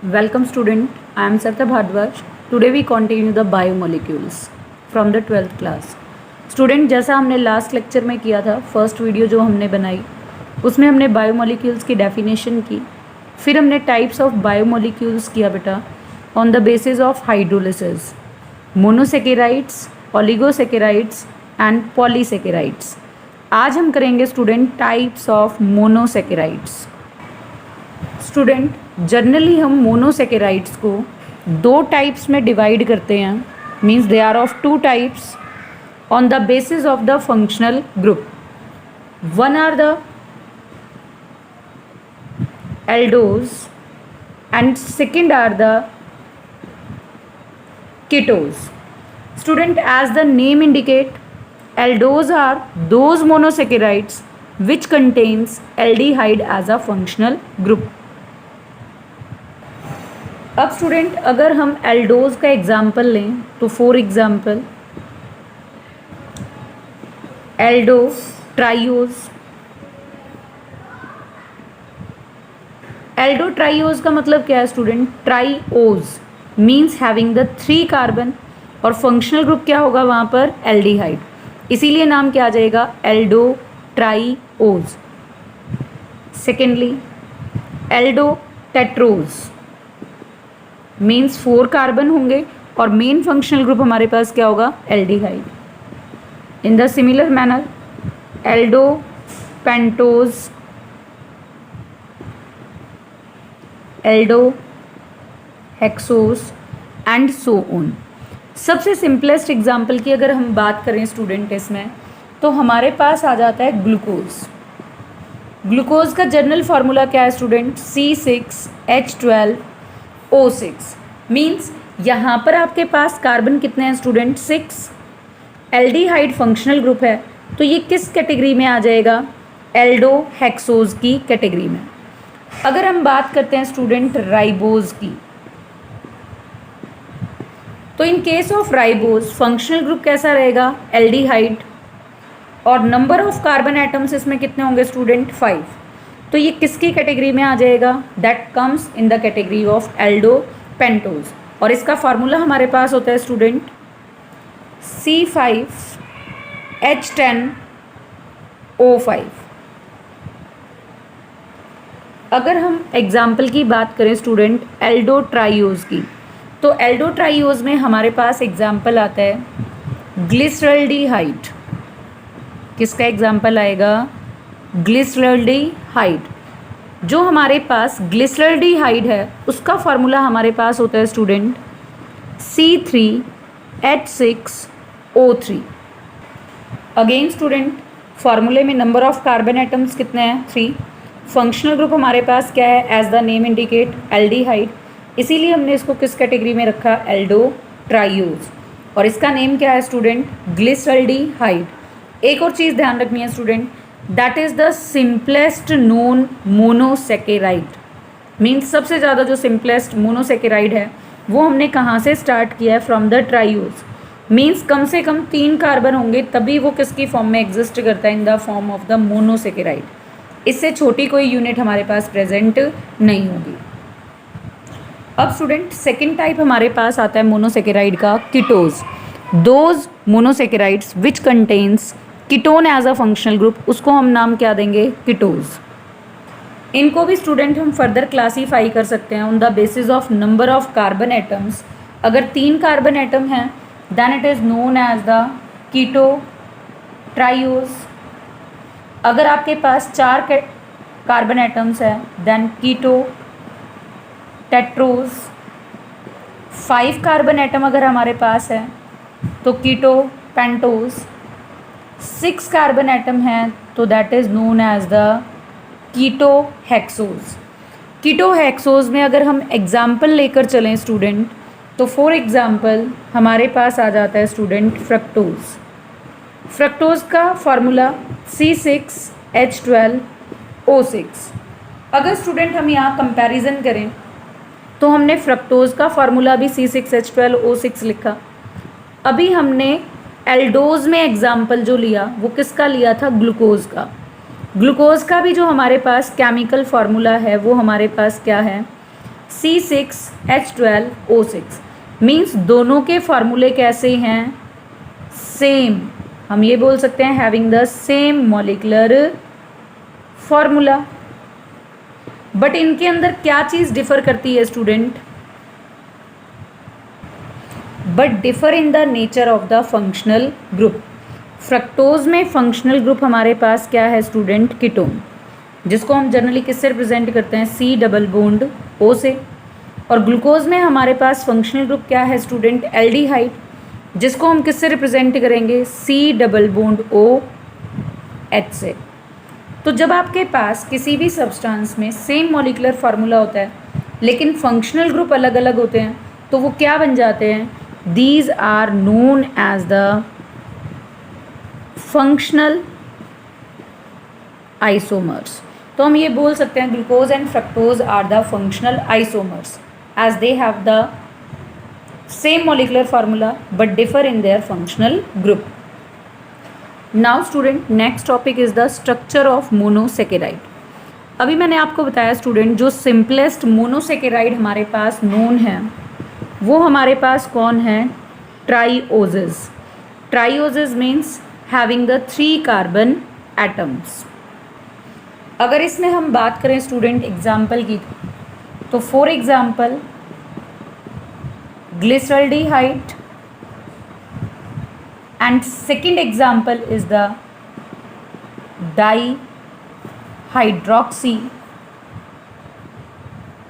Welcome student, I am Sartha Bhardwaj. Today we continue the biomolecules from the 12th class. Student, जैसा हमने last lecture में किया था, first video जो हमने बनाई उसमें हमने बायोमोलिक्यूल्स की डेफिनेशन की, फिर हमने टाइप्स ऑफ बायोमोलिक्यूल्स किया बेटा on the basis of hydrolysis, monosaccharides, oligosaccharides and polysaccharides. आज हम करेंगे student types of monosaccharides. Student, generally हम मोनोसेकेराइड्स को दो टाइप्स में डिवाइड करते हैं, means they are of two types on the basis of the functional group. One are the aldose and second are the ketose. Student, as the name indicate, aldose are those monosaccharides which contains aldehyde as a functional group. अब student, अगर हम aldose का example लें तो for example aldotriose. Aldotriose का मतलब क्या है student? Triose means having the 3 carbon और फंक्शनल ग्रुप क्या होगा वहाँ पर? एल्डिहाइड. इसीलिए नाम क्या आ जाएगा? Aldotriose. Secondly aldotetrose means 4 carbon होंगे और मेन फंक्शनल ग्रुप हमारे पास क्या होगा? Aldehyde. In the similar manner aldopentose, aldohexose and so on. सबसे सिंपलेस्ट एग्जाम्पल की अगर हम बात करें स्टूडेंट इसमें, तो हमारे पास आ जाता है ग्लूकोज. ग्लूकोज का जनरल फार्मूला क्या है स्टूडेंट? C6H12O6. मीन्स यहाँ पर आपके पास कार्बन कितने हैं स्टूडेंट? 6. एल्डिहाइड फंक्शनल ग्रुप है, तो ये किस कैटेगरी में आ जाएगा? एल्डो हेक्सोज की कैटेगरी में. अगर हम बात करते हैं स्टूडेंट राइबोज की, तो in case of ribose functional group कैसा रहेगा? एल्डिहाइड. और नंबर ऑफ कार्बन एटम्स इसमें कितने होंगे स्टूडेंट? 5. तो ये किसकी कैटेगरी में आ जाएगा? That comes in the category of Aldo pentose. और इसका फार्मूला हमारे पास होता है स्टूडेंट C5H10O5. अगर हम एग्जाम्पल की बात करें स्टूडेंट एल्डो ट्राइओज की, तो एल्डो ट्राइओज में हमारे पास एग्जाम्पल आता है ग्लिसरल्डिहाइड. किसका एग्जाम्पल आएगा? ग्लिसरल्डिहाइड. जो हमारे पास ग्लिसरल्डिहाइड है उसका फार्मूला हमारे पास होता है स्टूडेंट C3H6O3. अगेन स्टूडेंट, फार्मूले में नंबर ऑफ कार्बन एटम्स कितने हैं? 3. फंक्शनल ग्रुप हमारे पास क्या है? As the name indicate aldehyde. इसीलिए हमने इसको किस कैटेगरी में रखा? Aldo triose. और इसका नेम क्या है स्टूडेंट? ग्लिसरल्डिहाइड. एक और चीज़ ध्यान रखनी है student, that is the simplest known monosaccharide. Means सबसे ज़्यादा जो सिंपलेस्ट मोनोसेकेराइड है वो हमने कहाँ से स्टार्ट किया है? From the triose. मीन्स कम से कम 3 कार्बन होंगे तभी वो किसकी फॉर्म में एग्जिस्ट करता है? In the form of the monosaccharide. इससे छोटी कोई यूनिट हमारे पास प्रेजेंट नहीं होगी. अब स्टूडेंट सेकेंड टाइप हमारे पास आता है मोनोसेकेराइड का, ketose. Those monosaccharides which contains ketone as a functional group, उसको हम नाम क्या देंगे? कीटोज. इनको भी स्टूडेंट हम फर्दर क्लासीफाई कर सकते हैं on the basis of number of carbon atoms. अगर 3 कार्बन एटम हैं then it is known as the ketotriose. अगर आपके पास 4 कार्बन एटम्स हैं then ketotetrose. 5 carbon atom अगर हमारे पास है तो कीटो पेंटोज. 6 कार्बन एटम हैं तो that is known as the keto hexose. Keto hexose में अगर हम एग्जाम्पल लेकर चलें स्टूडेंट, तो फॉर एग्जाम्पल हमारे पास आ जाता है स्टूडेंट फ्रक्टोज. फ्रक्टोज का फार्मूला C6H12O6. अगर स्टूडेंट हम यहाँ कंपैरिजन करें तो हमने फ्रक्टोज का फार्मूला भी C6H12O6 लिखा. अभी हमने एल्डोज में एग्जाम्पल जो लिया वो किसका लिया था? ग्लूकोज का. ग्लूकोज का भी जो हमारे पास केमिकल फार्मूला है वो हमारे पास क्या है, C6H12O6 मीन्स दोनों के फार्मूले कैसे हैं, सेम। हम ये बोल सकते हैं having the same molecular formula. But इनके अंदर क्या चीज़ डिफर करती है student, but differ in the nature of the functional group. Fructose में फंक्शनल ग्रुप हमारे पास क्या है स्टूडेंट, कीटोन, जिसको हम जनरली किससे रिप्रेजेंट करते हैं, C डबल बॉन्ड O से। और ग्लूकोज में हमारे पास फंक्शनल ग्रुप क्या है स्टूडेंट, एल्डिहाइड, जिसको हम किससे रिप्रेजेंट करेंगे, C डबल बॉन्ड OH से। तो जब आपके पास किसी भी सब्सटेंस में सेम मॉलिक्यूलर फार्मूला होता है लेकिन फंक्शनल ग्रुप अलग अलग होते हैं, तो वो क्या बन जाते हैं, these are known as the functional isomers. तो हम ये बोल सकते हैं glucose and fructose are the functional isomers as they have the same molecular formula but differ in their functional group. Now student next topic is the structure of monosaccharide. अभी मैंने आपको बताया स्टूडेंट जो सिंपलेस्ट मोनोसेकेराइड हमारे पास known है वो हमारे पास कौन है, trioses. Trioses means having the 3 carbon atoms. अगर इसमें हम बात करें स्टूडेंट एग्जाम्पल की, तो for example glyceraldehyde and second example is the dihydroxy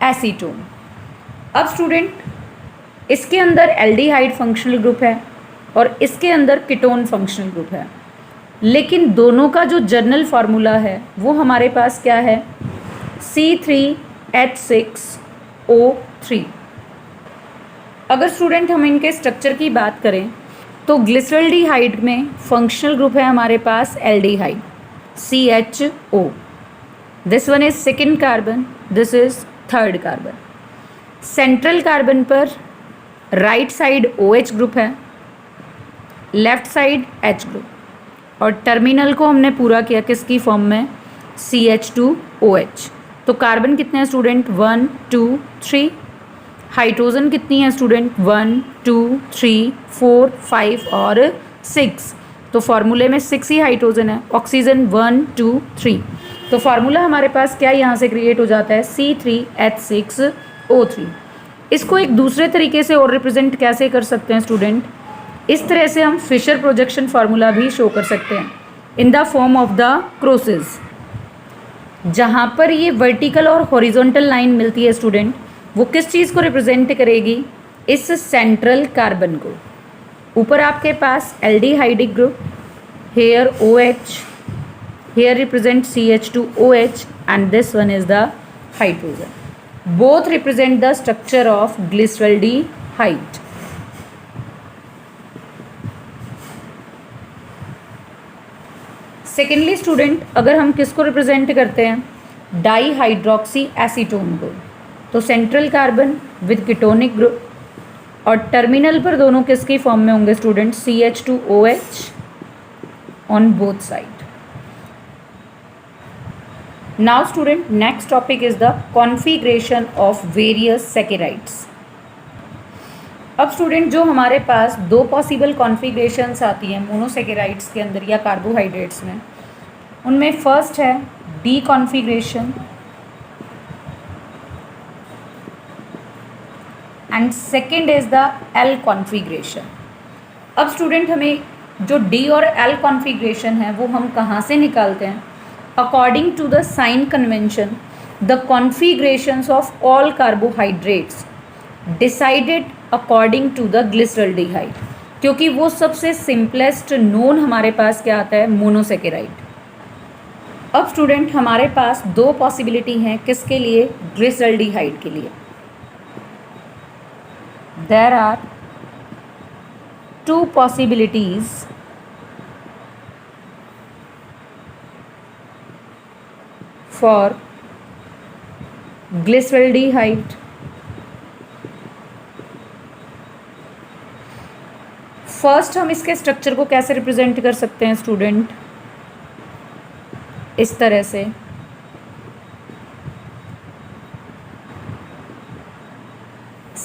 acetone. अब स्टूडेंट इसके अंदर एल्डिहाइड फंक्शनल ग्रुप है और इसके अंदर कीटोन फंक्शनल ग्रुप है, लेकिन दोनों का जो जनरल फार्मूला है वो हमारे पास क्या है, C3H6O3। अगर स्टूडेंट हम इनके स्ट्रक्चर की बात करें तो ग्लिसरल्डिहाइड में फंक्शनल ग्रुप है हमारे पास aldehyde, CHO। This one is second carbon, this is third carbon. Central carbon पर राइट साइड OH ग्रुप है, लेफ्ट साइड H ग्रुप, और टर्मिनल को हमने पूरा किया किसकी फॉर्म में, CH2OH। तो कार्बन कितने हैं स्टूडेंट, 1 2 3। हाइड्रोजन कितनी है स्टूडेंट, 1 2 3 4 5 और 6। तो फार्मूले में 6 ही हाइड्रोजन है। ऑक्सीजन 1 2 3। तो फार्मूला हमारे पास क्या यहाँ से क्रिएट हो जाता है, C3H6O3। इसको एक दूसरे तरीके से और रिप्रेजेंट कैसे कर सकते हैं स्टूडेंट, इस तरह से हम फिशर प्रोजेक्शन फार्मूला भी शो कर सकते हैं in the form of the crosses. जहाँ पर ये वर्टिकल और हॉरिजॉन्टल लाइन मिलती है स्टूडेंट, वो किस चीज़ को रिप्रेजेंट करेगी, इस सेंट्रल कार्बन को। ऊपर आपके पास aldehydic group, here OH, here represent CH2OH and this one is the hydrogen. Both represent the structure of glyceraldehyde. Secondly student अगर हम किसको रिप्रेजेंट करते हैं, डाईहाइड्रोक्सी एसीटोन को, तो central carbon with ketonic group और टर्मिनल पर दोनों किसकी फॉर्म में होंगे student, CH2OH on both side. Now student next topic is the configuration of various saccharides. अब स्टूडेंट जो हमारे पास 2 पॉसिबल कॉन्फिगरेशंस आती हैं मोनोसेकेराइड्स के अंदर या कार्बोहाइड्रेट्स में, उनमें फर्स्ट है D configuration and second is the L configuration. अब स्टूडेंट हमें जो D और L कॉन्फिगरेशन है वो हम कहाँ से निकालते हैं, according to the sign convention the configurations of all carbohydrates decided according to the glyceraldehyde, क्योंकि वो सबसे सिंपलेस्ट नोन हमारे पास क्या आता है, मोनोसेकेराइड। अब स्टूडेंट हमारे पास 2 पॉसिबिलिटी हैं किसके लिए, ग्लिसरल्डिहाइड के लिए। There are 2 possibilities for glyceraldehyde. First हम इसके स्ट्रक्चर को कैसे रिप्रेजेंट कर सकते हैं स्टूडेंट, इस तरह से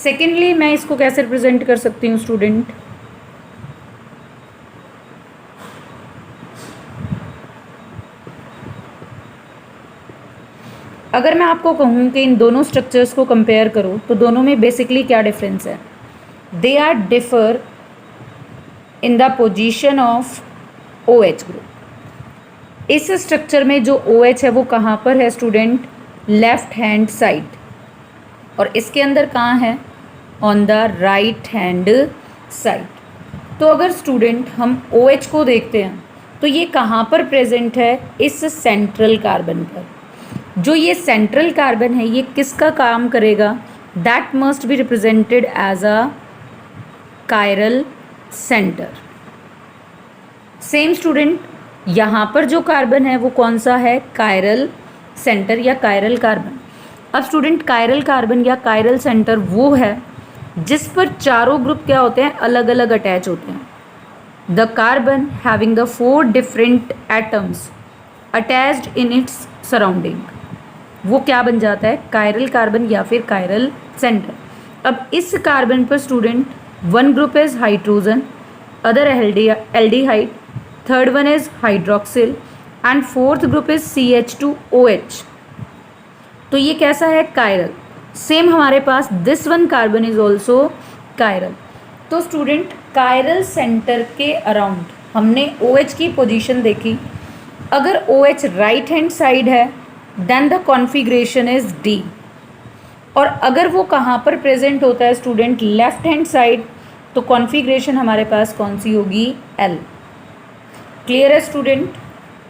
सेकेंडली मैं इसको कैसे रिप्रेजेंट कर सकती हूँ स्टूडेंट, अगर मैं आपको कहूँ कि इन दोनों स्ट्रक्चर्स को कंपेयर करो तो दोनों में बेसिकली क्या डिफरेंस है, they are differ in the position of OH group. इस स्ट्रक्चर में जो OH है वो कहाँ पर है स्टूडेंट, लेफ्ट हैंड साइड, और इसके अंदर कहाँ है, on the right hand side. तो अगर स्टूडेंट हम OH को देखते हैं तो ये कहाँ पर प्रेजेंट है, इस सेंट्रल कार्बन पर। जो ये सेंट्रल कार्बन है ये किसका काम करेगा, that must be represented as a chiral center. Same student यहाँ पर जो कार्बन है वो कौन सा है, कायरल सेंटर या कायरल कार्बन। अब स्टूडेंट कायरल कार्बन या कायरल सेंटर वो है जिस पर चारों ग्रुप क्या होते हैं, अलग अलग अटैच होते हैं। The carbon having the 4 different atoms attached in its surrounding, वो क्या बन जाता है, कायरल कार्बन या फिर कायरल सेंटर। अब इस कार्बन पर student one group is hydrogen, other aldehyde, third one is hydroxyl and fourth group is CH2OH। तो ये कैसा है, कायरल। सेम हमारे पास this one carbon is also chiral. तो स्टूडेंट कायरल सेंटर के अराउंड हमने OH की पोजीशन देखी। अगर OH राइट हैंड साइड है then the configuration is D, और अगर वो कहाँ पर प्रेजेंट होता है स्टूडेंट, लेफ्ट हैंड साइड, तो कॉन्फ़िगरेशन हमारे पास कौन सी होगी, L। क्लियर है student,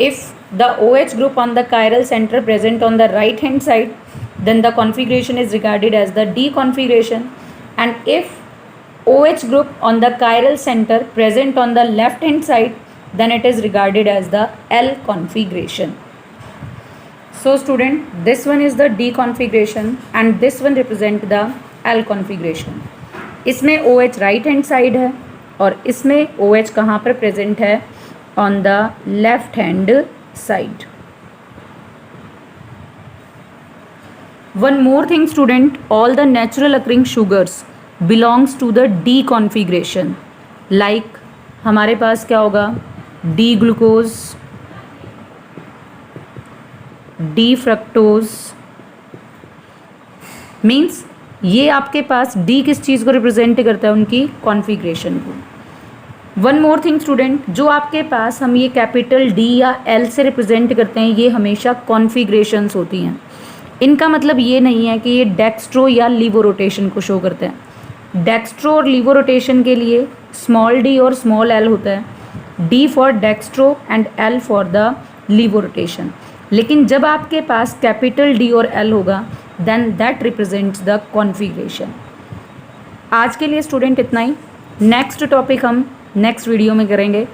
if the OH group on the chiral center present on the right hand side then the configuration is regarded as the D configuration, and if OH group on the chiral center present on the left hand side then it is regarded as the L configuration. So student, this one is the D configuration and this one represent the L configuration. इसमें OH right hand side है और इसमें OH कहाँ पर present है, on the left hand side. One more thing student, all the natural occurring sugars belongs to the D configuration. Like हमारे पास क्या होगा, D glucose, D fructose, means ये आपके पास D किस चीज़ को रिप्रेजेंट करता है, उनकी कॉन्फ़िगरेशन को। वन मोर थिंग स्टूडेंट, जो आपके पास हम ये कैपिटल D या L से रिप्रेजेंट करते हैं ये हमेशा कॉन्फ़िगरेशंस होती हैं। इनका मतलब ये नहीं है कि ये डेक्स्ट्रो या लीवो रोटेशन को शो करते हैं। डेक्स्ट्रो और लीवो रोटेशन के लिए स्मॉल d और स्मॉल l होता है, D for dextro and L for the levo rotation. लेकिन जब आपके पास कैपिटल D और L होगा then that represents the configuration. आज के लिए स्टूडेंट इतना ही। नेक्स्ट टॉपिक हम नेक्स्ट वीडियो में करेंगे।